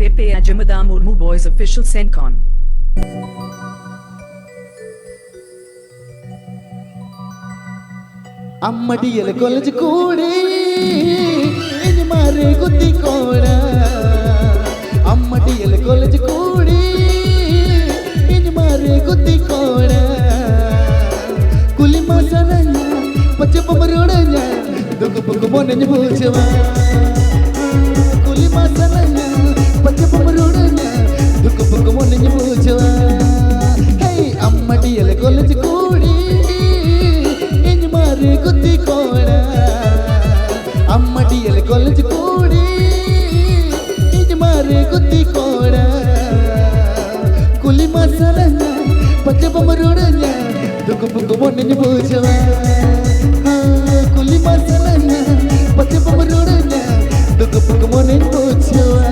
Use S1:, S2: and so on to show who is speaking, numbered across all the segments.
S1: Pepe Ajamada Murmu Boys Official Sencon.
S2: అమ్మడియల కొలజు కూడి ఇని మారే గుద్ది కోడా అమ్మడియల కొలజు కూడి ఇని మారే గుద్ది కోడా కులి మసనన్న పచ్చపమరోడన్న దుగుపుకు మొనని పూచవా కులి మసనన్న పచ్చపమరోడన్న దుగుపుకు మొనని పూచవా హే అమ్మడియల కొలజు కూడి గుద్ది కోడా అమ్మడియల కొలజు కూడి ఇది మారే గుద్ది కోడా కులి మసలన్న పచ్చబొమ్మరుడన్న దుక్కుపుక్కు మొన్నని పూజవా కులి మసలన్న పచ్చబొమ్మరుడన్న దుక్కుపుక్కు మొన్నని పూజవా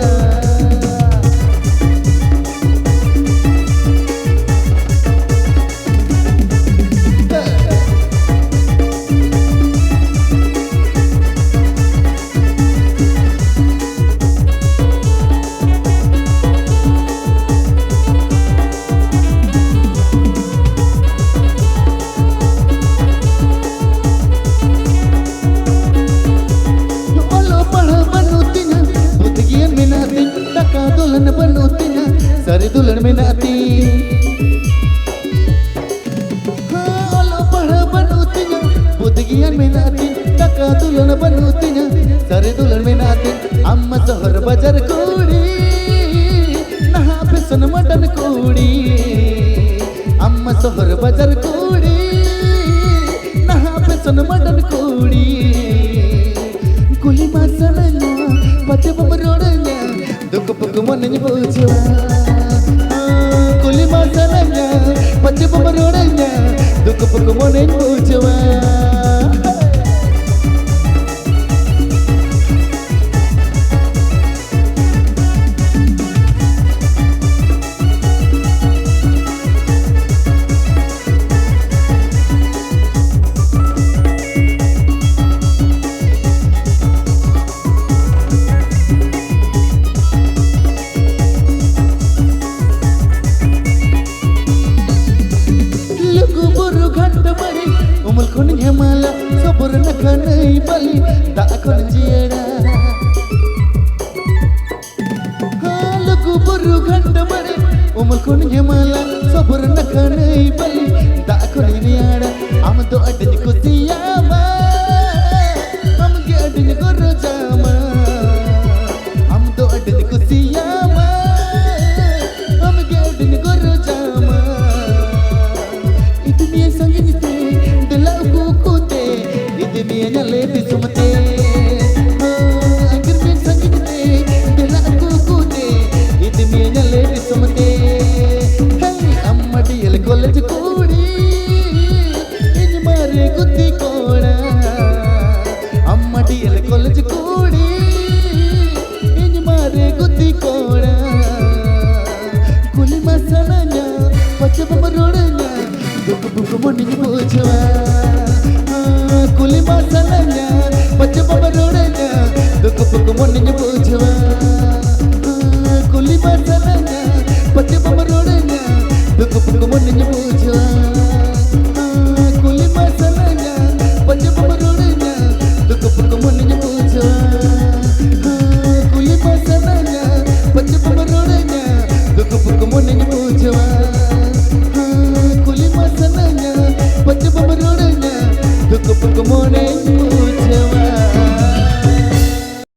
S2: सारे दुल्हन में नाती ओलो पढ़ा बनोती ना बुद्धगियान में नाती टका दुल्हन बनोती ना सारे दुल्हन में नाती अम्मा शहर बाजार कोड़ी नहा पे सन मटन कोड़ी अम्मा शहर बाजार कोड़ी नहा पे सन मटन कोड़ी कुली मसलना पचे बमरोड़ना दुख पुक मन पूछवा कुली मसलना पचे बमरोड़ना दुख पुक मन पूछवा Umulkun nyamala sabur nakanai bali takon jiera Haluku buru ganda mare umulkun nyamala sabur nakanai bali takon jiera Amdo adin kutiyama amge adin gorjama Amdo adin kutiyama amge adin gorjama Itni sangite nyale di sumate agar me sangite dela aku kute id me nyale di sumate hey ammadiyal college koodi in mare gutti koda ammadiyal college koodi in mare gutti koda kuli masalanya pachapamarodanya dukku moni pochwa कुली मसलना बच्चे बमरोड़ना दुख पुक मोनी पूछवा कुली मसलना बच्चे बमरोड़ना दुख पुक मोनी पूछवा कुली मसलना बच्चे बमरोड़ना दुख पुक मोनी पूछवा कुली मसलना बच्चे बमरोड़ना दुख पुक मोनी पूछवा कुली मसलना बच्चे बमरोड़ना Duku puku mone